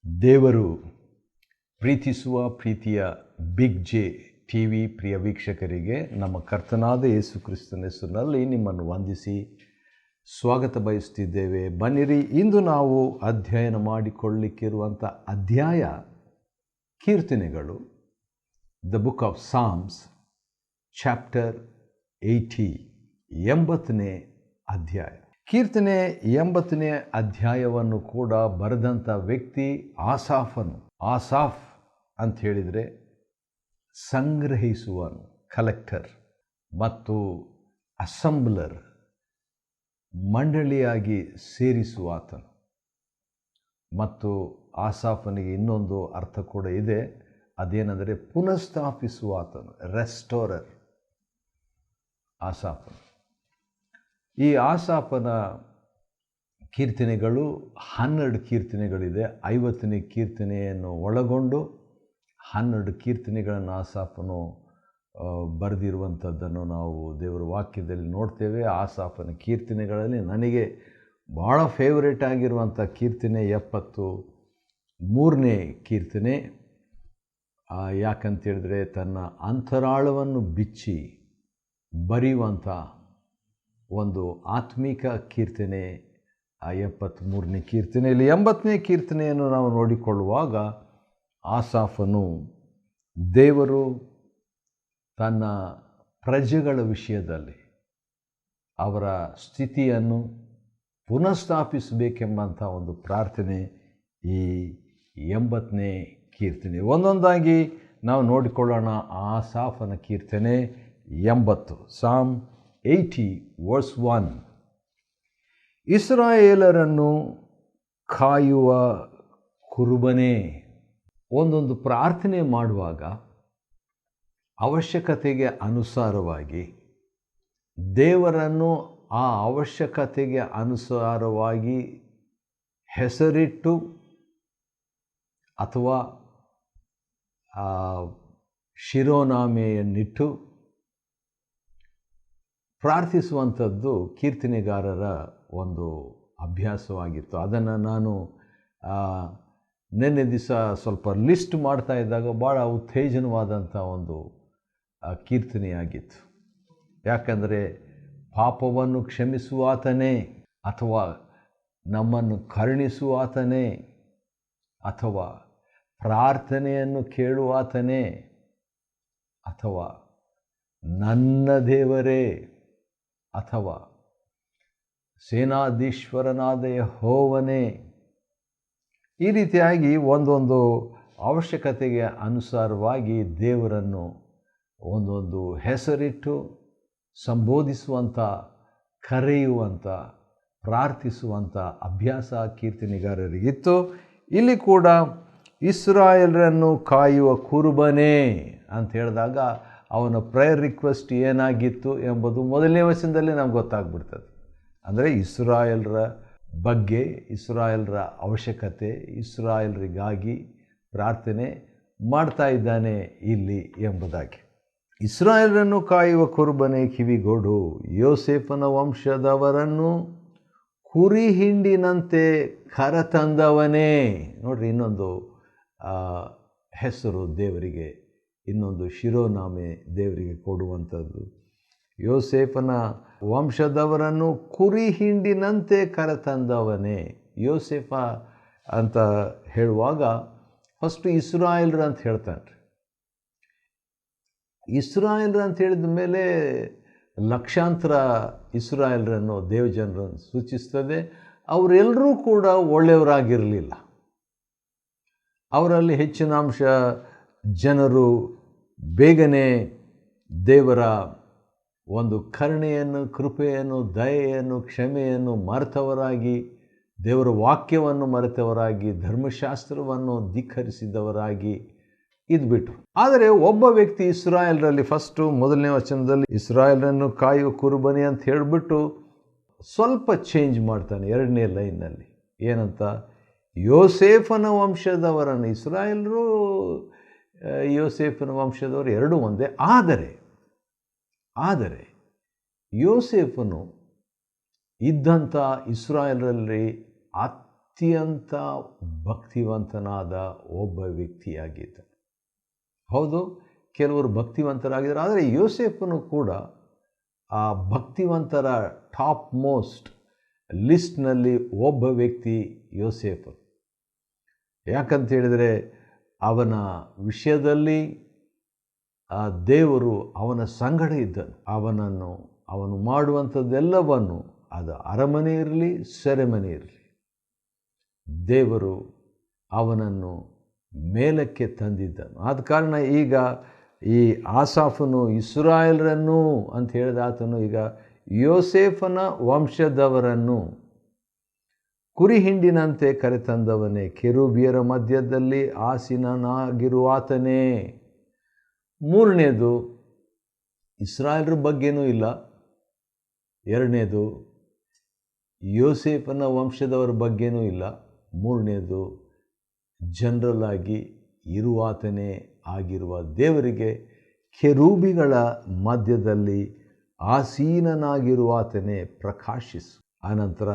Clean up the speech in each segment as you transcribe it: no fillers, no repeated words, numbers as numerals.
ದೇವರು ಪ್ರೀತಿಸುವ ಪ್ರೀತಿಯ ಬಿಗ್ ಜೆ ಟಿ ವಿ ಪ್ರಿಯ ವೀಕ್ಷಕರಿಗೆ ನಮ್ಮ ಕರ್ತನಾದ ಯೇಸು ಕ್ರಿಸ್ತನ ಹೆಸರಿನಲ್ಲಿ ನಿಮ್ಮನ್ನು ವಂದಿಸಿ ಸ್ವಾಗತ ಬಯಸುತ್ತಿದ್ದೇವೆ. ಬನ್ನಿರಿ, ಇಂದು ನಾವು ಅಧ್ಯಯನ ಮಾಡಿಕೊಳ್ಳಲಿಕ್ಕಿರುವಂಥ ಅಧ್ಯಾಯ ಕೀರ್ತನೆಗಳು, the book of Psalms, chapter 80, 80ನೇ ಅಧ್ಯಾಯ. ಕೀರ್ತನೆ 80ನೇ ಅಧ್ಯಾಯವನ್ನು ಕೂಡ ಬರೆದಂಥ ವ್ಯಕ್ತಿ ಆಸಾಫನು. ಆಸಾಫ್ ಅಂತ ಹೇಳಿದರೆ ಸಂಗ್ರಹಿಸುವನು, ಕಲೆಕ್ಟರ್ ಮತ್ತು ಅಸೆಂಬ್ಲರ್, ಮಂಡಳಿಯಾಗಿ ಸೇರಿಸುವಾತನು. ಮತ್ತು ಆಸಾಫನಿಗೆ ಇನ್ನೊಂದು ಅರ್ಥ ಕೂಡ ಇದೆ, ಅದೇನೆಂದರೆ ಪುನಃಸ್ಥಾಪಿಸುವಾತನು, ರೆಸ್ಟೋರರ್ ಆಸಾಫನು. ಈ ಆಸಾಫನ ಕೀರ್ತನೆಗಳು 12 ಕೀರ್ತನೆಗಳಿದೆ. 50ನೇ ಕೀರ್ತನೆಯನ್ನು ಒಳಗೊಂಡು 12 ಕೀರ್ತನೆಗಳನ್ನು ಆಸಾಫನು ಬರೆದಿರುವಂಥದ್ದನ್ನು ನಾವು ದೇವರ ವಾಕ್ಯದಲ್ಲಿ ನೋಡ್ತೇವೆ. ಆಸಾಫನ ಕೀರ್ತನೆಗಳಲ್ಲಿ ನನಗೆ ಭಾಳ ಫೇವರೇಟ್ ಆಗಿರುವಂಥ ಕೀರ್ತನೆ 73ನೇ ಕೀರ್ತನೆ. ಯಾಕಂತೇಳಿದ್ರೆ ತನ್ನ ಅಂತರಾಳವನ್ನು ಬಿಚ್ಚಿ ಬರೆಯುವಂಥ ಒಂದು ಆತ್ಮಿಕ ಕೀರ್ತನೆ ಆ 73ನೇ ಕೀರ್ತನೆಯಲ್ಲಿ. 80ನೇ ಕೀರ್ತನೆಯನ್ನು ನಾವು ನೋಡಿಕೊಳ್ಳುವಾಗ ಆಸಾಫನು ದೇವರು ತನ್ನ ಪ್ರಜೆಗಳ ವಿಷಯದಲ್ಲಿ ಅವರ ಸ್ಥಿತಿಯನ್ನು ಪುನಃಸ್ಥಾಪಿಸಬೇಕೆಂಬಂಥ ಒಂದು ಪ್ರಾರ್ಥನೆ ಈ 80ನೇ ಕೀರ್ತನೆ. ಒಂದೊಂದಾಗಿ ನಾವು ನೋಡಿಕೊಳ್ಳೋಣ. ಆಸಾಫನ ಕೀರ್ತನೆ 80, ಸಾಮ್ 80 verse 1. ಇಸ್ರಾಯೇಲರನ್ನು ಕಾಯುವ ಕುರುಬನೇ. ಒಂದೊಂದು ಪ್ರಾರ್ಥನೆ ಮಾಡುವಾಗ ಅವಶ್ಯಕತೆಗೆ ಅನುಸಾರವಾಗಿ ದೇವರನ್ನು ಆ ಅವಶ್ಯಕತೆಗೆ ಅನುಸಾರವಾಗಿ ಹೆಸರಿಟ್ಟು ಅಥವಾ ಶಿರೋನಾಮೆಯನ್ನಿಟ್ಟು ಪ್ರಾರ್ಥಿಸುವಂಥದ್ದು ಕೀರ್ತನೆಗಾರರ ಒಂದು ಅಭ್ಯಾಸವಾಗಿತ್ತು. ಅದನ್ನು ನಾನು ನಿನ್ನೆ ದಿವಸ ಸ್ವಲ್ಪ ಲಿಸ್ಟ್ ಮಾಡ್ತಾ ಇದ್ದಾಗ ಭಾಳ ಉತ್ತೇಜನವಾದಂಥ ಒಂದು ಕೀರ್ತನೆಯಾಗಿತ್ತು. ಯಾಕಂದರೆ ಪಾಪವನ್ನು ಕ್ಷಮಿಸುವಾತನೇ, ಅಥವಾ ನಮ್ಮನ್ನು ಕರುಣಿಸುವಾತನೇ, ಅಥವಾ ಪ್ರಾರ್ಥನೆಯನ್ನು ಕೇಳುವಾತನೇ, ಅಥವಾ ನನ್ನ ದೇವರೇ, ಅಥವಾ ಸೇನಾಧೀಶ್ವರನಾದ ಯೆಹೋವನೇ, ಈ ರೀತಿಯಾಗಿ ಒಂದೊಂದು ಅವಶ್ಯಕತೆಗೆ ಅನುಸಾರವಾಗಿ ದೇವರನ್ನು ಒಂದೊಂದು ಹೆಸರಿಟ್ಟು ಸಂಬೋಧಿಸುವಂಥ, ಕರೆಯುವಂಥ, ಪ್ರಾರ್ಥಿಸುವಂಥ ಅಭ್ಯಾಸ ಕೀರ್ತನೆಗಾರರಿಗಿತ್ತು. ಇಲ್ಲಿ ಕೂಡ ಇಸ್ರಾಯೇಲರನ್ನು ಕಾಯುವ ಕುರುಬನೇ ಅಂತ ಹೇಳಿದಾಗ ಅವನ ಪ್ರೇಯರ್ ರಿಕ್ವೆಸ್ಟ್ ಏನಾಗಿತ್ತು ಎಂಬುದು ಮೊದಲನೇ ವಚನದಲ್ಲಿ ನಮ್ಗೆ ಗೊತ್ತಾಗ್ಬಿಡ್ತದೆ. ಅಂದರೆ ಇಸ್ರಾಯೇಲರ ಬಗ್ಗೆ, ಇಸ್ರಾಯೇಲರ ಅವಶ್ಯಕತೆ, ಇಸ್ರಾಯೇಲರಿಗಾಗಿ ಪ್ರಾರ್ಥನೆ ಮಾಡ್ತಾ ಇದ್ದಾನೆ ಇಲ್ಲಿ ಎಂಬುದಾಗಿ. ಇಸ್ರಾಯೇಲರನ್ನು ಕಾಯುವ ಕುರುಬನೇ ಕಿವಿಗೊಡು, ಯೋಸೇಫನ ವಂಶದವರನ್ನು ಕುರಿ ಹಿಂಡಿನಂತೆ ಕರತಂದವನೇ. ನೋಡ್ರಿ, ಇನ್ನೊಂದು ಹೆಸರು ದೇವರಿಗೆ, ಇನ್ನೊಂದು ಶಿರೋನಾಮೆ ದೇವರಿಗೆ ಕೊಡುವಂಥದ್ದು. ಯೋಸೇಫನ ವಂಶದವರನ್ನು ಕುರಿ ಹಿಂಡಿನಂತೆ ಕರೆತಂದವನೇ. ಯೋಸೇಫ ಅಂತ ಹೇಳುವಾಗ ಫಸ್ಟು ಇಸ್ರಾಯೇಲರು ಅಂತ ಹೇಳ್ತಾನೆ. ಇಸ್ರಾಯೇಲರು ಅಂತ ಹೇಳಿದ ಮೇಲೆ ಲಕ್ಷಾಂತರ ಇಸ್ರಾಯೇಲರನ್ನು ದೇವಜನರನ್ನು ಸೂಚಿಸ್ತದೆ. ಅವರೆಲ್ಲರೂ ಕೂಡ ಒಳ್ಳೆಯವರಾಗಿರಲಿಲ್ಲ. ಅವರಲ್ಲಿ ಹೆಚ್ಚಿನ ಅಂಶ ಜನರು ಬೇಗನೆ ದೇವರ ಒಂದು ಕರುಣೆಯನ್ನು, ಕೃಪೆಯನ್ನು, ದಯೆಯನ್ನು, ಕ್ಷಮೆಯನ್ನು ಮರೆತವರಾಗಿ, ದೇವರ ವಾಕ್ಯವನ್ನು ಮರೆತವರಾಗಿ, ಧರ್ಮಶಾಸ್ತ್ರವನ್ನು ಧಿಕ್ಕರಿಸಿದವರಾಗಿ ಇದ್ಬಿಟ್ರು. ಆದರೆ ಒಬ್ಬ ವ್ಯಕ್ತಿ ಇಸ್ರಾಯೇಲರಲ್ಲಿ ಫಸ್ಟು ಮೊದಲನೇ ವಚನದಲ್ಲಿ ಇಸ್ರಾಯೇಲರನ್ನು ಕಾಯುವ ಕುರುಬನಿ ಅಂತ ಹೇಳಿಬಿಟ್ಟು ಸ್ವಲ್ಪ ಚೇಂಜ್ ಮಾಡ್ತಾನೆ 2ನೇ ಲೈನ್ನಲ್ಲಿ. ಏನಂತ? ಯೋಸೇಫನ ವಂಶದವರನ್ನು. ಇಸ್ರಾಯೇಲರು ಯೋಸೇಫನ ವಂಶದವರು ಎರಡೂ ಒಂದೇ. ಆದರೆ ಯೋಸೇಫನು ಇದ್ದಂಥ ಇಸ್ರಾಯೇಲರಲ್ಲಿ ಅತ್ಯಂತ ಭಕ್ತಿವಂತನಾದ ಒಬ್ಬ ವ್ಯಕ್ತಿಯಾಗಿದ್ದ. ಹೌದು, ಕೆಲವರು ಭಕ್ತಿವಂತರಾಗಿದ್ದರು, ಆದರೆ ಯೋಸೇಫನು ಕೂಡ ಆ ಭಕ್ತಿವಂತರ ಟಾಪ್ ಮೋಸ್ಟ್ ಲಿಸ್ಟ್ನಲ್ಲಿ ಒಬ್ಬ ವ್ಯಕ್ತಿ ಯೋಸೇಫನು. ಯಾಕಂತ ಹೇಳಿದರೆ ಅವನ ವಿಷಯದಲ್ಲಿ ದೇವರು ಅವನ ಸಂಗಡ ಇದ್ದನು. ಅವನು ಮಾಡುವಂಥದ್ದೆಲ್ಲವನ್ನು, ಅದು ಅರಮನೆ ಇರಲಿ ಸೆರೆಮನೆ ಇರಲಿ, ದೇವರು ಅವನನ್ನು ಮೇಲಕ್ಕೆ ತಂದಿದ್ದನು. ಆದ ಕಾರಣ ಈಗ ಈ ಆಸಾಫನು ಇಸ್ರಾಯೇಲರನ್ನು ಅಂತ ಹೇಳಿದ ಆತನು ಈಗ ಯೋಸೇಫನ ವಂಶದವರನ್ನು ಕುರಿ ಹಿಂಡಿನಂತೆ ಕರೆತಂದವನೇ, ಕೆರೂಬಿಯರ ಮಧ್ಯದಲ್ಲಿ ಆಸೀನನಾಗಿರುವಾತನೇ. ಮೂರನೇದು ಇಸ್ರಾಯೇಲರ ಬಗ್ಗೆನೂ ಇಲ್ಲ, ಎರಡನೇದು ಯೋಸೇಫನ ವಂಶದವರ ಬಗ್ಗೆನೂ ಇಲ್ಲ, ಮೂರನೇದು ಜನರಲ್ ಆಗಿ ಇರುವಾತನೇ ಆಗಿರುವ ದೇವರಿಗೆ ಕೆರೂಬಿಗಳ ಮಧ್ಯದಲ್ಲಿ ಆಸೀನನಾಗಿರುವಾತನೇ ಪ್ರಕಾಶಿಸು. ಆನಂತರ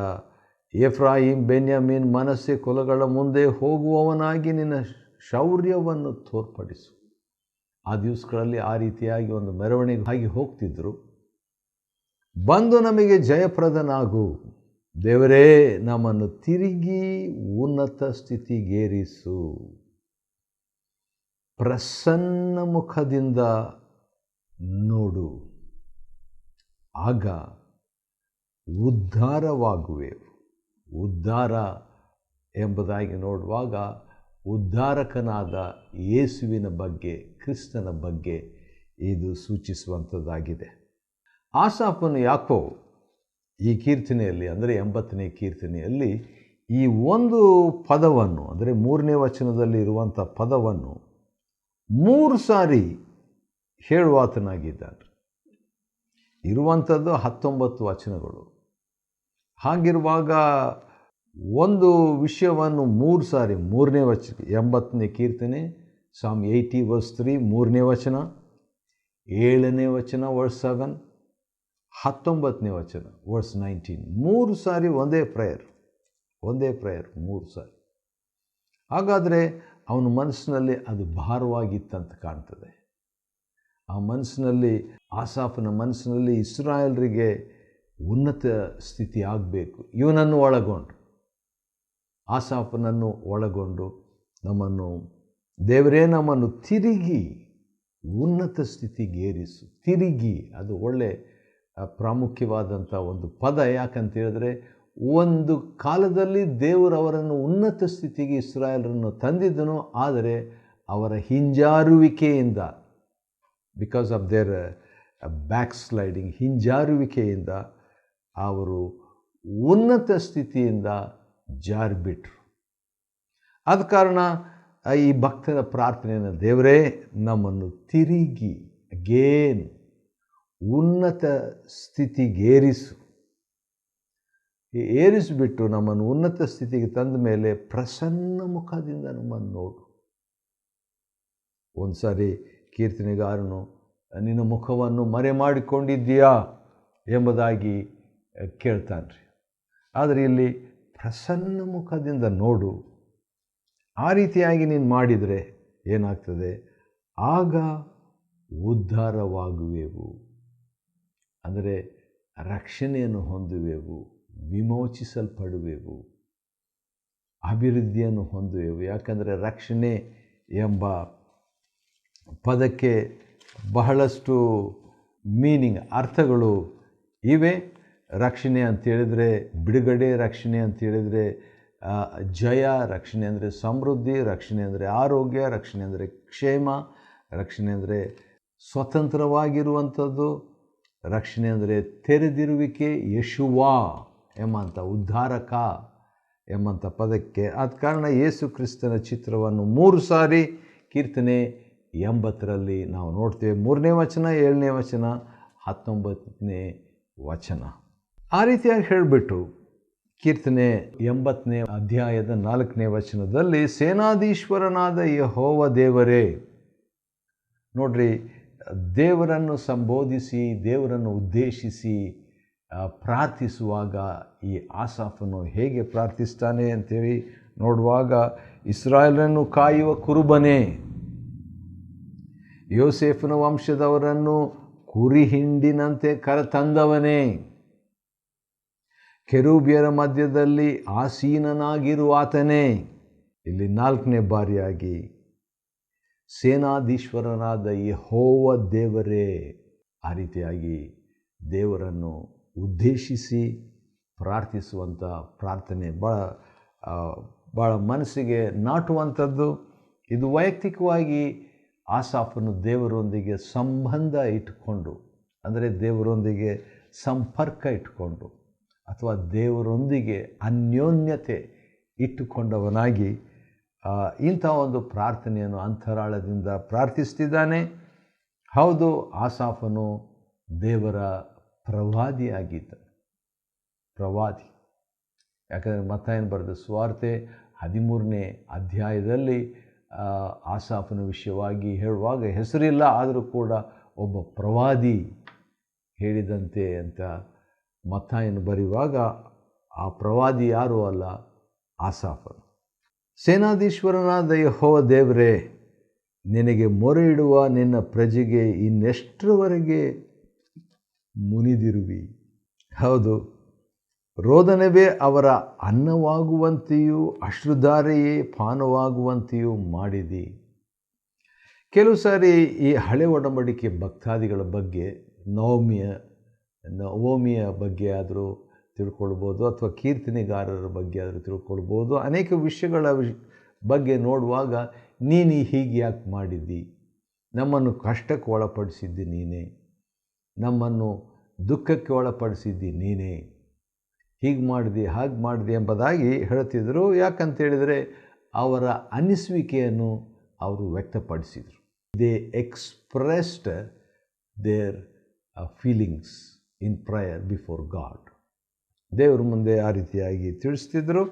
ಎಫ್ರಾಯಿಮ್ ಬೆನ್ಯಾಮೀನ್ ಮನಸ್ಸೆ ಕುಲಗಳ ಮುಂದೆ ಹೋಗುವವನಾಗಿ ನಿನ್ನ ಶೌರ್ಯವನ್ನು ತೋರ್ಪಡಿಸು. ಆ ದಿವಸಗಳಲ್ಲಿ ಆ ರೀತಿಯಾಗಿ ಒಂದು ಮೆರವಣಿಗೆ ಆಗಿ ಹೋಗ್ತಿದ್ರು. ಬಂದು ನಮಗೆ ಜಯಪ್ರದನಾಗು ದೇವರೇ, ನಮ್ಮನ್ನು ತಿರುಗಿ ಉನ್ನತ ಸ್ಥಿತಿಗೇರಿಸು. ಪ್ರಸನ್ನ ಮುಖದಿಂದ ನೋಡು, ಆಗ ಉದ್ಧಾರವಾಗುವೆವು. ಉದ್ಧಾರ ಎಂಬುದಾಗಿ ನೋಡುವಾಗ ಉದ್ಧಾರಕನಾದ ಯೇಸುವಿನ ಬಗ್ಗೆ, ಕ್ರಿಸ್ತನ ಬಗ್ಗೆ ಇದು ಸೂಚಿಸುವಂಥದ್ದಾಗಿದೆ. ಆಸಾಫನು ಯಾಕೋ ಈ ಕೀರ್ತನೆಯಲ್ಲಿ, ಅಂದರೆ 80ನೇ ಕೀರ್ತನೆಯಲ್ಲಿ ಈ ಒಂದು ಪದವನ್ನು, ಅಂದರೆ 3ನೇ ವಚನದಲ್ಲಿ ಇರುವಂಥ ಪದವನ್ನು 3 ಸಾರಿ ಹೇಳುವಾತನಾಗಿದ್ದಾನೆ. ಇರುವಂಥದ್ದು 19 ವಚನಗಳು. ಹಾಗಿರುವಾಗ ಒಂದು ವಿಷಯವನ್ನು 3 ಸಾರಿ, 3ನೇ ವಚನ 80ನೇ ಕೀರ್ತನೆ Psalm 80 verse 3 3ನೇ ವಚನ, 7ನೇ ವಚನ verse 7, 19ನೇ ವಚನ verse 19, 3 ಸಾರಿ ಒಂದೇ ಪ್ರೇಯರ್ 3 ಸಾರಿ. ಹಾಗಾದರೆ ಅವನ ಮನಸ್ಸಿನಲ್ಲಿ ಅದು ಭಾರವಾಗಿತ್ತಂತ ಕಾಣ್ತದೆ. ಆ ಮನಸ್ಸಿನಲ್ಲಿ, ಆಸಾಫನ ಮನಸ್ಸಿನಲ್ಲಿ ಇಸ್ರಾಯೇಲರಿಗೆ ಉನ್ನತ ಸ್ಥಿತಿ ಆಗಬೇಕು. ಇವನನ್ನು ಒಳಗೊಂಡು, ಆಸಾಫನನ್ನು ಒಳಗೊಂಡು ದೇವರೇ ನಮ್ಮನ್ನು ತಿರುಗಿ ಉನ್ನತ ಸ್ಥಿತಿಗೇರಿಸು. ತಿರುಗಿ, ಅದು ಒಳ್ಳೆ ಪ್ರಾಮುಖ್ಯವಾದಂಥ ಒಂದು ಪದ. ಯಾಕಂತ ಹೇಳಿದ್ರೆ, ಒಂದು ಕಾಲದಲ್ಲಿ ದೇವರು ಅವರನ್ನು ಉನ್ನತ ಸ್ಥಿತಿಗೆ ಇಸ್ರಾಯೇಲರನ್ನು ತಂದಿದ್ದನು. ಆದರೆ ಅವರ ಹಿಂಜಾರುವಿಕೆಯಿಂದ, because of their backsliding, ಹಿಂಜಾರುವಿಕೆಯಿಂದ ಅವರು ಉನ್ನತ ಸ್ಥಿತಿಯಿಂದ ಜಾರಿಬಿಟ್ರು. ಆದ ಕಾರಣ ಈ ಭಕ್ತನ ಪ್ರಾರ್ಥನೆಯನ್ನು, ದೇವರೇ ನಮ್ಮನ್ನು ತಿರುಗಿ ಅಗೇನ್ ಉನ್ನತ ಸ್ಥಿತಿಗೇರಿಸು. ಏರಿಸಿಬಿಟ್ಟು ನಮ್ಮನ್ನು ಉನ್ನತ ಸ್ಥಿತಿಗೆ ತಂದ ಮೇಲೆ ಪ್ರಸನ್ನ ಮುಖದಿಂದ ನಮ್ಮನ್ನು ನೋಡು. ಒಂದು ಸಾರಿ ಕೀರ್ತನೆಗಾರನು ನಿನ್ನ ಮುಖವನ್ನು ಮರೆ ಮಾಡಿಕೊಂಡಿದ್ದೀಯಾ ಎಂಬುದಾಗಿ ಕೇಳ್ತಾನೆ ರೀ. ಆದರೆ ಇಲ್ಲಿ ಪ್ರಸನ್ನ ಮುಖದಿಂದ ನೋಡು. ಆ ರೀತಿಯಾಗಿ ನೀನು ಮಾಡಿದರೆ ಏನಾಗ್ತದೆ? ಆಗ ಉದ್ಧಾರವಾಗುವೆವು, ಅಂದರೆ ರಕ್ಷಣೆಯನ್ನು ಹೊಂದುವೆವು, ವಿಮೋಚಿಸಲ್ಪಡುವೆವು, ಅಭಿವೃದ್ಧಿಯನ್ನು ಹೊಂದುವೆವು. ಯಾಕಂದರೆ ರಕ್ಷಣೆ ಎಂಬ ಪದಕ್ಕೆ ಬಹಳಷ್ಟು ಮೀನಿಂಗ್, ಅರ್ಥಗಳು ಇವೆ. ರಕ್ಷಣೆ ಅಂತೇಳಿದರೆ ಬಿಡುಗಡೆ, ರಕ್ಷಣೆ ಅಂತೇಳಿದರೆ ಜಯ, ರಕ್ಷಣೆ ಅಂದರೆ ಸಮೃದ್ಧಿ, ರಕ್ಷಣೆ ಅಂದರೆ ಆರೋಗ್ಯ, ರಕ್ಷಣೆ ಅಂದರೆ ಕ್ಷೇಮ, ರಕ್ಷಣೆ ಅಂದರೆ ಸ್ವತಂತ್ರವಾಗಿರುವಂಥದ್ದು, ರಕ್ಷಣೆ ಅಂದರೆ ತೆರೆದಿರುವಿಕೆ, ಯೇಸುವಾ ಎಂಬಂಥ ಉದ್ಧಾರಕ ಎಂಬಂಥ ಪದಕ್ಕೆ. ಆದ ಕಾರಣ ಯೇಸು ಕ್ರಿಸ್ತನ ಚಿತ್ರವನ್ನು 3 ಸಾರಿ ಕೀರ್ತನೆ 80ರಲ್ಲಿ ನಾವು ನೋಡ್ತೇವೆ. 3ನೇ ವಚನ, 7ನೇ ವಚನ, 19ನೇ ವಚನ. ಆ ರೀತಿಯಾಗಿ ಹೇಳಿಬಿಟ್ಟು ಕೀರ್ತನೆ 80ನೇ ಅಧ್ಯಾಯದ 4ನೇ ವಚನದಲ್ಲಿ, ಸೇನಾಧೀಶ್ವರನಾದ ಯೆಹೋವ ದೇವರೇ. ನೋಡ್ರಿ, ದೇವರನ್ನು ಸಂಬೋಧಿಸಿ, ದೇವರನ್ನು ಉದ್ದೇಶಿಸಿ ಪ್ರಾರ್ಥಿಸುವಾಗ ಈ ಆಸಾಫನು ಹೇಗೆ ಪ್ರಾರ್ಥಿಸ್ತಾನೆ ಅಂತೇಳಿ ನೋಡುವಾಗ, ಇಸ್ರಾಯೇಲನ್ನು ಕಾಯುವ ಕುರುಬನೇ, ಯೋಸೇಫನ ವಂಶದವರನ್ನು ಕುರಿ ಹಿಂಡಿನಂತೆ ಕರೆತಂದವನೇ, ಕೆರೂಬಿಯರ ಮಧ್ಯದಲ್ಲಿ ಆಸೀನನಾಗಿರುವಾತನೇ. ಇಲ್ಲಿ 4ನೇ ಬಾರಿಯಾಗಿ ಸೇನಾಧೀಶ್ವರನಾದ ಯೆಹೋವ ದೇವರೇ, ಆ ರೀತಿಯಾಗಿ ದೇವರನ್ನು ಉದ್ದೇಶಿಸಿ ಪ್ರಾರ್ಥಿಸುವಂಥ ಪ್ರಾರ್ಥನೆ ಭಾಳ ಮನಸ್ಸಿಗೆ ನಾಟುವಂಥದ್ದು. ಇದು ವೈಯಕ್ತಿಕವಾಗಿ ಆಸಾಫನು ದೇವರೊಂದಿಗೆ ಸಂಬಂಧ ಇಟ್ಟುಕೊಂಡು, ಅಂದರೆ ದೇವರೊಂದಿಗೆ ಸಂಪರ್ಕ ಇಟ್ಟುಕೊಂಡು ಅಥವಾ ದೇವರೊಂದಿಗೆ ಅನ್ಯೋನ್ಯತೆ ಇಟ್ಟುಕೊಂಡವನಾಗಿ ಇಂಥ ಒಂದು ಪ್ರಾರ್ಥನೆಯನ್ನು ಅಂತರಾಳದಿಂದ ಪ್ರಾರ್ಥಿಸ್ತಿದ್ದಾನೆ. ಹೌದು, ಆಸಾಫನು ದೇವರ ಪ್ರವಾದಿಯಾಗಿದ್ದ ಪ್ರವಾದಿ. ಯಾಕಂದರೆ ಮತ್ತಾಯನ ಬರೆದ ಸುವಾರ್ತೆ 13ನೇ ಅಧ್ಯಾಯದಲ್ಲಿ ಆಸಾಫನ ವಿಷಯವಾಗಿ ಹೇಳುವಾಗ ಹೆಸರಿಲ್ಲ, ಆದರೂ ಕೂಡ ಒಬ್ಬ ಪ್ರವಾದಿ ಹೇಳಿದಂತೆ ಅಂತ ಮತ್ತಾಯನು ಬರೆಯುವಾಗ ಆ ಪ್ರವಾದಿ ಯಾರೂ ಅಲ್ಲ, ಆಸಾಫನು. ಸೇನಾಧೀಶ್ವರನಾದ ಯೆಹೋವ ದೇವರೇ, ನಿನಗೆ ಮೊರೆ ಇಡುವ ನಿನ್ನ ಪ್ರಜೆಗೆ ಇನ್ನೆಷ್ಟರವರೆಗೆ ಮುನಿದಿರುವಿ? ಹೌದು, ರೋದನವೇ ಅವರ ಅನ್ನವಾಗುವಂತೆಯೂ ಅಶ್ರುಧಾರೆಯೇ ಪಾನವಾಗುವಂತೆಯೂ ಮಾಡಿದಿ. ಕೆಲವು ಸಾರಿ ಈ ಹಳೆ ಒಡಂಬಡಿಕೆ ಭಕ್ತಾದಿಗಳ ಬಗ್ಗೆ, ನವೋಮಿಯ ಬಗ್ಗೆ ಆದರೂ ತಿಳ್ಕೊಳ್ಬೋದು, ಅಥವಾ ಕೀರ್ತನೆಗಾರರ ಬಗ್ಗೆ ಆದರೂ ತಿಳ್ಕೊಳ್ಬೋದು. ಅನೇಕ ವಿಷಯಗಳ ಬಗ್ಗೆ ನೋಡುವಾಗ, ನೀನು ಹೀಗೆ ಯಾಕೆ ಮಾಡಿದ್ದಿ, ನಮ್ಮನ್ನು ಕಷ್ಟಕ್ಕೆ ಒಳಪಡಿಸಿದ್ದಿ ನೀನೇ, ನಮ್ಮನ್ನು ದುಃಖಕ್ಕೆ ಒಳಪಡಿಸಿದ್ದಿ ನೀನೇ, ಹೀಗೆ ಮಾಡಿದೆ ಹಾಗೆ ಮಾಡಿದೆ ಎಂಬುದಾಗಿ ಹೇಳ್ತಿದ್ರು. ಯಾಕಂತೇಳಿದರೆ ಅವರ ಅನ್ನಿಸುವಿಕೆಯನ್ನು ಅವರು ವ್ಯಕ್ತಪಡಿಸಿದರು. They expressed their feelings in prayer before God. ದೇವರ ಮುಂದೆ ಆ ರೀತಿಯಾಗಿ ತಿಳಿಸ್ತಿದ್ರು.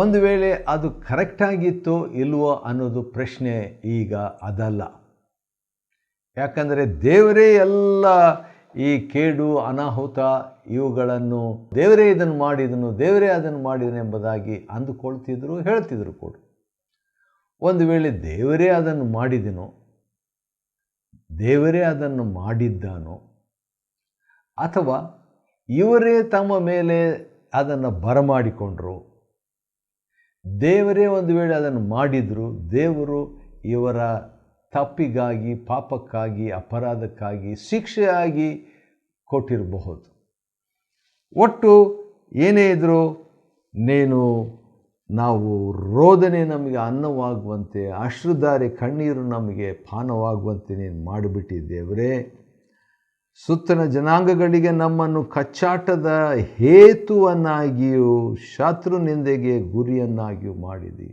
ಒಂದು ವೇಳೆ ಅದು ಕರೆಕ್ಟಾಗಿತ್ತೋ ಇಲ್ವೋ ಅನ್ನೋದು ಪ್ರಶ್ನೆ ಈಗ ಅದಲ್ಲ. ಯಾಕಂದರೆ ದೇವರೇ ಎಲ್ಲ ಈ ಕೇಡು ಅನಾಹುತ ಇವುಗಳನ್ನು ದೇವರೇ ಇದನ್ನು ಮಾಡಿದನು, ದೇವರೇ ಅದನ್ನು ಮಾಡಿದನು ಎಂಬುದಾಗಿ ಅಂದುಕೊಳ್ತಿದ್ರು, ಹೇಳ್ತಿದ್ರು ಕೂಡ. ಒಂದು ವೇಳೆ ದೇವರೇ ಅದನ್ನು ಮಾಡಿದನೋ, ದೇವರೇ ಅದನ್ನು ಮಾಡಿದ್ದಾನೋ, ಅಥವಾ ಇವರೇ ತಮ್ಮ ಮೇಲೆ ಅದನ್ನು ಬರಮಾಡಿಕೊಂಡ್ರು, ದೇವರೇ ಒಂದು ವೇಳೆ ಅದನ್ನು ಮಾಡಿದರು, ದೇವರು ಇವರ ತಪ್ಪಿಗಾಗಿ, ಪಾಪಕ್ಕಾಗಿ, ಅಪರಾಧಕ್ಕಾಗಿ ಶಿಕ್ಷೆಯಾಗಿ ಕೊಟ್ಟಿರಬಹುದು. ಒಟ್ಟು ಏನೇ ಇದ್ದರೂ ನಾವು ರೋದನೆ ನಮಗೆ ಅನ್ನವಾಗುವಂತೆ, ಅಶ್ರುಧಾರೆ ಕಣ್ಣೀರು ನಮಗೆ ಪಾನವಾಗುವಂತೆ ನೀನು ಮಾಡಿಬಿಟ್ಟಿದ್ದೇವರೇ. ಸುತ್ತನ ಜನಾಂಗಗಳಿಗೆ ನಮ್ಮನ್ನು ಕಚ್ಚಾಟದ ಹೇತುವನ್ನಾಗಿಯೂ ಶತ್ರು ನಿಂದೆಗೆ ಗುರಿಯನ್ನಾಗಿಯೂ ಮಾಡಿದಿ.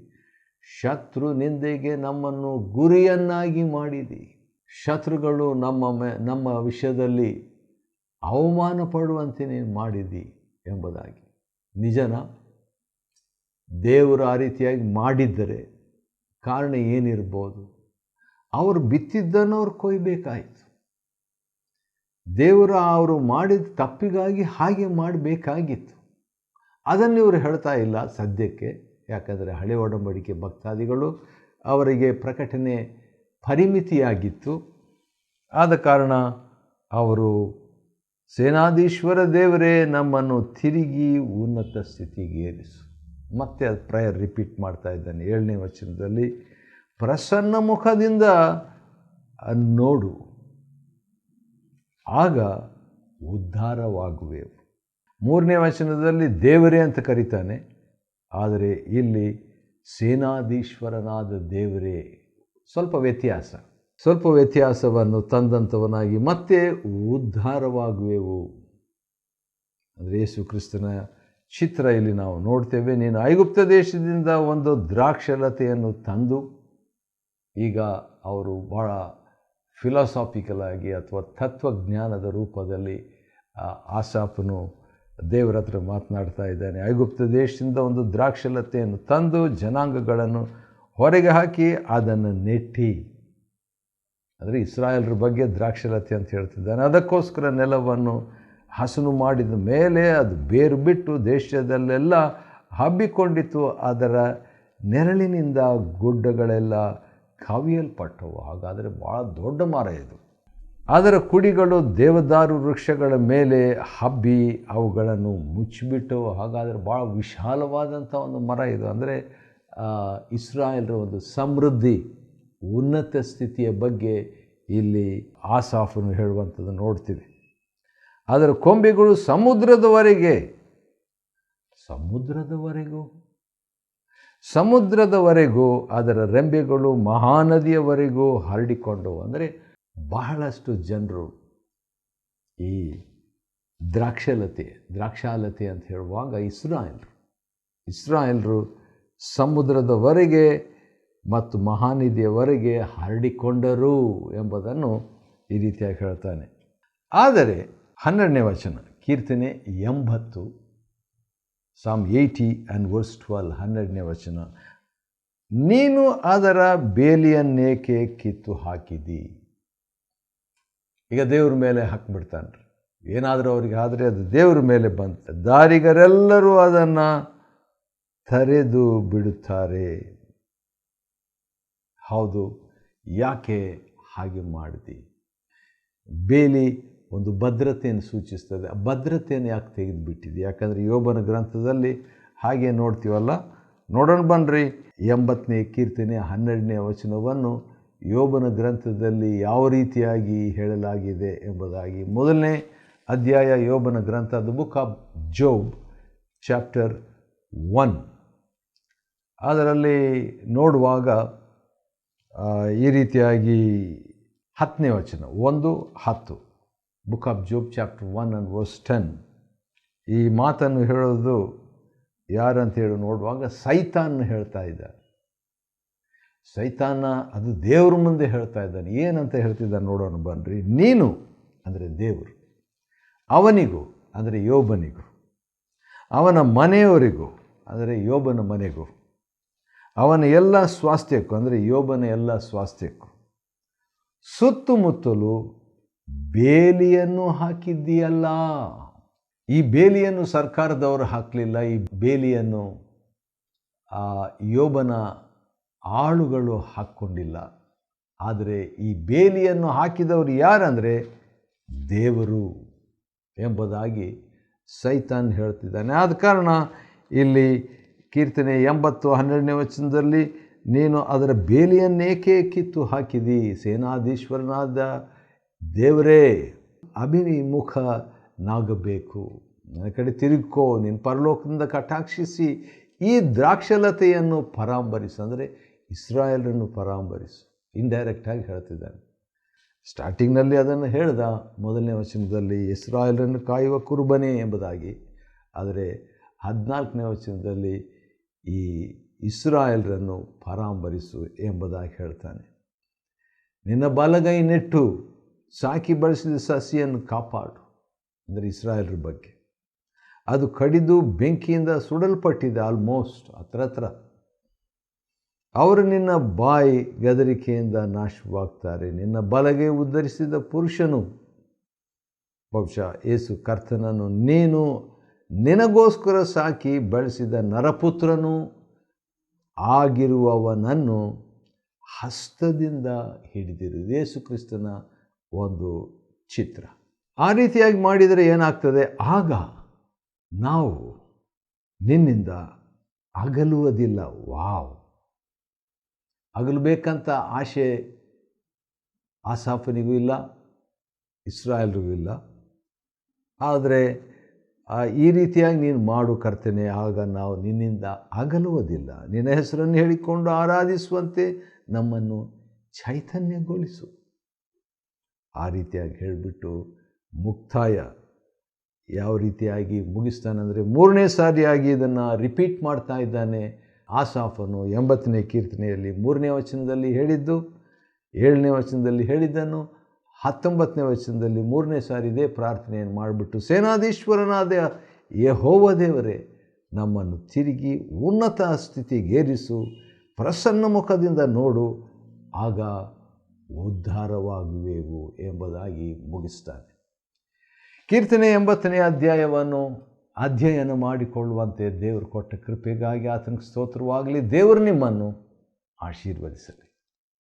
ಶತ್ರು ನಿಂದೆಗೆ ನಮ್ಮನ್ನು ಗುರಿಯನ್ನಾಗಿ ಮಾಡಿದಿ. ಶತ್ರುಗಳು ನಮ್ಮ ವಿಷಯದಲ್ಲಿ ಅವಮಾನ ಪಡುವಂತೆ ನೀನು ಮಾಡಿದಿ ಎಂಬುದಾಗಿ. ನಿಜನ? ದೇವರು ಆ ರೀತಿಯಾಗಿ ಮಾಡಿದ್ದರೆ ಕಾರಣ ಏನಿರ್ಬೋದು? ಅವರು ಬಿತ್ತಿದ್ದನ್ನು ಅವ್ರು ಕೊಯ್ಬೇಕಾಯಿತು. ದೇವರು ಅವರು ಮಾಡಿದ ತಪ್ಪಿಗಾಗಿ ಹಾಗೆ ಮಾಡಬೇಕಾಗಿತ್ತು. ಅದನ್ನು ಇವರು ಹೇಳ್ತಾ ಇಲ್ಲ ಸದ್ಯಕ್ಕೆ. ಯಾಕಂದರೆ ಹಳೆ ಒಡಂಬಡಿಕೆ ಭಕ್ತಾದಿಗಳು ಅವರಿಗೆ ಪ್ರಕಟಣೆ ಪರಿಮಿತಿಯಾಗಿತ್ತು. ಆದ ಕಾರಣ ಅವರು ಸೇನಾಧೀಶ್ವರ ದೇವರೇ ನಮ್ಮನ್ನು ತಿರುಗಿ ಉನ್ನತ ಸ್ಥಿತಿಗೇರಿಸು. ಮತ್ತೆ ಅದು ಪ್ರೇಯರ್ ರಿಪೀಟ್ ಮಾಡ್ತಾ ಇದ್ದಾನೆ 7ನೇ ವಚನದಲ್ಲಿ. ಪ್ರಸನ್ನ ಮುಖದಿಂದ ನೋಡು, ಆಗ ಉದ್ಧಾರವಾಗುವೆವು. 3ನೇ ವಚನದಲ್ಲಿ ದೇವರೇ ಅಂತ ಕರೀತಾನೆ, ಆದರೆ ಇಲ್ಲಿ ಸೇನಾಧೀಶ್ವರನಾದ ದೇವರೇ. ಸ್ವಲ್ಪ ವ್ಯತ್ಯಾಸವನ್ನು ತಂದಂಥವನಾಗಿ ಮತ್ತೆ ಉದ್ಧಾರವಾಗುವೆವು. ಅಂದರೆ ಯೇಸು ಕ್ರಿಸ್ತನ ಚಿತ್ರ ಇಲ್ಲಿ ನಾವು ನೋಡ್ತೇವೆ. ನೀನು ಐಗುಪ್ತ ದೇಶದಿಂದ ಒಂದು ದ್ರಾಕ್ಷಲತೆಯನ್ನು ತಂದು, ಈಗ ಅವರು ಭಾಳ ಫಿಲಾಸಾಫಿಕಲ್ ಆಗಿ ಅಥವಾ ತತ್ವಜ್ಞಾನದ ರೂಪದಲ್ಲಿ ಆಸಾಫನು ದೇವರ ಹತ್ರ ಮಾತನಾಡ್ತಾ ಇದ್ದಾನೆ. ಐಗುಪ್ತ ದೇಶದಿಂದ ಒಂದು ದ್ರಾಕ್ಷಲತೆಯನ್ನು ತಂದು ಜನಾಂಗಗಳನ್ನು ಹೊರಗೆ ಹಾಕಿ ಅದನ್ನು ನೆಟ್ಟಿ, ಅಂದರೆ ಇಸ್ರಾಯೇಲರ ಬಗ್ಗೆ ದ್ರಾಕ್ಷಲತೆ ಅಂತ ಹೇಳ್ತಿದ್ದಾನೆ. ಅದಕ್ಕೋಸ್ಕರ ನೆಲವನ್ನು ಹಸನು ಮಾಡಿದ ಮೇಲೆ ಅದು ಬೇರು ಬಿಟ್ಟು ದೇಶದಲ್ಲೆಲ್ಲ ಹಬ್ಬಿಕೊಂಡಿತು. ಅದರ ನೆರಳಿನಿಂದ ಗುಡ್ಡಗಳೆಲ್ಲ ಕವಿಯಲ್ಪಟ್ಟವು. ಹಾಗಾದರೆ ಭಾಳ ದೊಡ್ಡ ಮರ ಇದು. ಅದರ ಕುಡಿಗಳು ದೇವದಾರು ವೃಕ್ಷಗಳ ಮೇಲೆ ಹಬ್ಬಿ ಅವುಗಳನ್ನು ಮುಚ್ಚಿಬಿಟ್ಟವು. ಹಾಗಾದರೆ ಭಾಳ ವಿಶಾಲವಾದಂಥ ಒಂದು ಮರ ಇದು. ಅಂದರೆ ಇಸ್ರಾಯೇಲರ ಒಂದು ಸಮೃದ್ಧಿ, ಉನ್ನತ ಸ್ಥಿತಿಯ ಬಗ್ಗೆ ಇಲ್ಲಿ ಆಸಾಫನು ಹೇಳುವಂಥದ್ದು ನೋಡ್ತೀವಿ. ಅದರ ಕೊಂಬೆಗಳು ಸಮುದ್ರದವರೆಗೂ ಅದರ ರೆಂಬೆಗಳು ಮಹಾನದಿಯವರೆಗೂ ಹರಡಿಕೊಂಡವು. ಅಂದರೆ ಬಹಳಷ್ಟು ಜನರು ಈ ದ್ರಾಕ್ಷಾಲತೆ ಅಂತ ಹೇಳುವಾಗ ಇಸ್ರಾಯೇಲರು ಸಮುದ್ರದವರೆಗೆ ಮತ್ತು ಮಹಾನದಿಯವರೆಗೆ ಹರಡಿಕೊಂಡರು ಎಂಬುದನ್ನು ಈ ರೀತಿಯಾಗಿ ಹೇಳ್ತಾನೆ. ಆದರೆ 12ನೇ ವಚನ, ಕೀರ್ತನೆ 80, Psalm 80 and verse 12, 12ನೇ ವಚನ, ನೀನು ಅದರ ಬೇಲಿಯನ್ನೇಕೆ ಕಿತ್ತು ಹಾಕಿದಿ. ಈಗ ದೇವ್ರ ಮೇಲೆ ಹಾಕಿಬಿಡ್ತಾನೆ. ಏನಾದರೂ ಅವ್ರಿಗೆ ಆದರೆ ಅದು ದೇವ್ರ ಮೇಲೆ ಬಂತು. ದಾರಿಗರೆಲ್ಲರೂ ಅದನ್ನು ತೆರೆದು ಬಿಡುತ್ತಾರೆ. ಹೌದು, ಯಾಕೆ ಹಾಗೆ ಮಾಡಿದಿ? ಬೇಲಿ ಒಂದು ಭದ್ರತೆಯನ್ನು ಸೂಚಿಸ್ತದೆ. ಆ ಭದ್ರತೆಯನ್ನು ಯಾಕೆ ತೆಗೆದುಬಿಟ್ಟಿದೆ? ಯಾಕಂದರೆ ಯೋಬನ ಗ್ರಂಥದಲ್ಲಿ ಹಾಗೆ ನೋಡ್ತೀವಲ್ಲ. ನೋಡೋಣ ಬನ್ನಿರಿ, 80ನೇ ಕೀರ್ತನೆ 12ನೇ ವಚನವನ್ನು ಯೋಬನ ಗ್ರಂಥದಲ್ಲಿ ಯಾವ ರೀತಿಯಾಗಿ ಹೇಳಲಾಗಿದೆ ಎಂಬುದಾಗಿ. 1ನೇ ಅಧ್ಯಾಯ ಯೋಬನ ಗ್ರಂಥ, the book of Job, chapter 1. ಅದರಲ್ಲಿ ನೋಡುವಾಗ ಈ ರೀತಿಯಾಗಿ 10ನೇ ವಚನ, 1:10, book of Job chapter 1 and verse 10. ಈ ಮಾತನ್ನು ಹೇಳೋದು ಯಾರಂತ ಹೇಳಿ ನೋಡುವಾಗ ಸೈತಾನ್ ಹೇಳ್ತಾ ಇದ್ದಾನೆ. ಸೈತಾನ ಅದು ದೇವ್ರ ಮುಂದೆ ಹೇಳ್ತಾ ಇದ್ದಾನೆ. ಏನಂತ ಹೇಳ್ತಿದ್ದಾನೆ ನೋಡೋಣ ಬನ್ನಿರಿ. ನೀನು ಅಂದರೆ ದೇವರು, ಅವನಿಗೂ ಅಂದರೆ ಯೋಬನಿಗೂ, ಅವನ ಮನೆಯವರಿಗೂ ಅಂದರೆ ಯೋಬನ ಮನೆಗೂ, ಅವನ ಎಲ್ಲ ಸ್ವಾಸ್ಥ್ಯಕ್ಕೂ ಅಂದರೆ ಯೋಬನ ಎಲ್ಲ ಸ್ವಾಸ್ಥ್ಯಕ್ಕೂ ಸುತ್ತಮುತ್ತಲು ಬೇಲಿಯನ್ನು ಹಾಕಿದ್ದೀಯಲ್ಲ. ಈ ಬೇಲಿಯನ್ನು ಸರ್ಕಾರದವರು ಹಾಕಲಿಲ್ಲ. ಈ ಬೇಲಿಯನ್ನು ಯೋಬನ ಆಳುಗಳು ಹಾಕ್ಕೊಂಡಿಲ್ಲ. ಆದರೆ ಈ ಬೇಲಿಯನ್ನು ಹಾಕಿದವರು ಯಾರಂದರೆ ದೇವರು ಎಂಬುದಾಗಿ ಸೈತಾನ್ ಹೇಳ್ತಿದ್ದಾನೆ. ಆದ ಕಾರಣ ಇಲ್ಲಿ ಕೀರ್ತನೆ 80 12ನೇ ವಚನದಲ್ಲಿ ನೀನು ಅದರ ಬೇಲಿಯನ್ನೇಕೆ ಕಿತ್ತು ಹಾಕಿದಿ. ಸೇನಾಧೀಶ್ವರನಾದ ದೇವರೇ, ಅಭಿಮುಖನಾಗಬೇಕು, ನನ್ನ ಕಡೆ ತಿರುಗ್ಕೋ, ನಿನ್ನ ಪರಲೋಕದಿಂದ ಕಟಾಕ್ಷಿಸಿ ಈ ದ್ರಾಕ್ಷಲತೆಯನ್ನು ಪರಾಂಬರಿಸು. ಅಂದರೆ ಇಸ್ರಾಯೇಲರನ್ನು ಪರಾಂಬರಿಸು. ಇಂಡೈರೆಕ್ಟಾಗಿ ಹೇಳ್ತಿದ್ದಾನೆ. ಸ್ಟಾರ್ಟಿಂಗ್ನಲ್ಲಿ ಅದನ್ನು ಹೇಳ್ದ 1ನೇ ವಚನದಲ್ಲಿ, ಇಸ್ರಾಯೇಲರನ್ನು ಕಾಯುವ ಕುರುಬನೇ ಎಂಬುದಾಗಿ. ಆದರೆ 14ನೇ ವಚನದಲ್ಲಿ ಈ ಇಸ್ರಾಯೇಲರನ್ನು ಪರಾಂಬರಿಸು ಎಂಬುದಾಗಿ ಹೇಳ್ತಾನೆ. ನಿನ್ನ ಬಲಗೈ ನೆಟ್ಟು ಸಾಕಿ ಬಳಸಿದ ಸಸಿಯನ್ನು ಕಾಪಾಡು. ಅಂದರೆ ಇಸ್ರಾಯೇಲರ ಬಗ್ಗೆ. ಅದು ಕಡಿದು ಬೆಂಕಿಯಿಂದ ಸುಡಲ್ಪಟ್ಟಿದೆ. ಆಲ್ಮೋಸ್ಟ್ ಹತ್ರ. ಅವರು ನಿನ್ನ ಬಾಯಿ ಗದರಿಕೆಯಿಂದ ನಾಶವಾಗ್ತಾರೆ. ನಿನ್ನ ಬಲಗೈ ಉದ್ಧರಿಸಿದ ಪುರುಷನು, ಬಹುಶಃ ಯೇಸು ಕರ್ತನನ್ನು, ನೀನು ನಿನಗೋಸ್ಕರ ಸಾಕಿ ಬೆಳೆಸಿದ ನರಪುತ್ರನು ಆಗಿರುವವನನ್ನು ಹಸ್ತದಿಂದ ಹಿಡಿದಿರು. ಯೇಸು ಕ್ರಿಸ್ತನ ಒಂದು ಚಿತ್ರ. ಆ ರೀತಿಯಾಗಿ ಮಾಡಿದರೆ ಏನಾಗ್ತದೆ? ಆಗ ನಾವು ನಿನ್ನಿಂದ ಅಗಲುವುದಿಲ್ಲ. ವಾವ್! ಅಗಲಬೇಕಂತ ಆಸೆ ಆಸಾಫನಿಗೂ ಇಲ್ಲ, ಇಸ್ರಾಯೇಲ್ರಿಗೂ ಇಲ್ಲ. ಆದರೆ ಈ ರೀತಿಯಾಗಿ ನೀನು ಮಾಡು ಕರ್ತನೆ, ಆಗ ನಾವು ನಿನ್ನಿಂದ ಅಗಲುವುದಿಲ್ಲ. ನಿನ್ನ ಹೆಸರನ್ನು ಹೇಳಿಕೊಂಡು ಆರಾಧಿಸುವಂತೆ ನಮ್ಮನ್ನು ಚೈತನ್ಯಗೊಳಿಸು. ಆ ರೀತಿಯಾಗಿ ಹೇಳಿಬಿಟ್ಟು ಮುಕ್ತಾಯ ಯಾವ ರೀತಿಯಾಗಿ ಮುಗಿಸ್ತಾನಂದರೆ 3ನೇ ಸಾರಿಯಾಗಿ ಇದನ್ನು ರಿಪೀಟ್ ಮಾಡ್ತಾ ಇದ್ದಾನೆ ಆಸಾಫನು. 80ನೇ ಕೀರ್ತನೆಯಲ್ಲಿ 3ನೇ ವಚನದಲ್ಲಿ ಹೇಳಿದ್ದು, 7ನೇ ವಚನದಲ್ಲಿ ಹೇಳಿದ್ದನ್ನು, 19ನೇ ವಚನದಲ್ಲಿ 3ನೇ ಸಾರಿ ಇದೇ ಪ್ರಾರ್ಥನೆಯನ್ನು ಮಾಡಿಬಿಟ್ಟು, ಸೇನಾಧೀಶ್ವರನಾದ ಯೆಹೋವ ದೇವರೇ, ನಮ್ಮನ್ನು ತಿರುಗಿ ಉನ್ನತ ಸ್ಥಿತಿಗೇರಿಸು, ಪ್ರಸನ್ನ ಮುಖದಿಂದ ನೋಡು, ಆಗ ಉದ್ಧಾರವಾಗುವೆವು ಎಂಬುದಾಗಿ ಮುಗಿಸ್ತಾನೆ. ಕೀರ್ತನೆ 80ನೇ ಅಧ್ಯಾಯವನ್ನು ಅಧ್ಯಯನ ಮಾಡಿಕೊಳ್ಳುವಂತೆ ದೇವರು ಕೊಟ್ಟ ಕೃಪೆಗಾಗಿ ಆತನಿಗೆ ಸ್ತೋತ್ರವಾಗಲಿ. ದೇವರು ನಿಮ್ಮನ್ನು ಆಶೀರ್ವದಿಸಲಿ.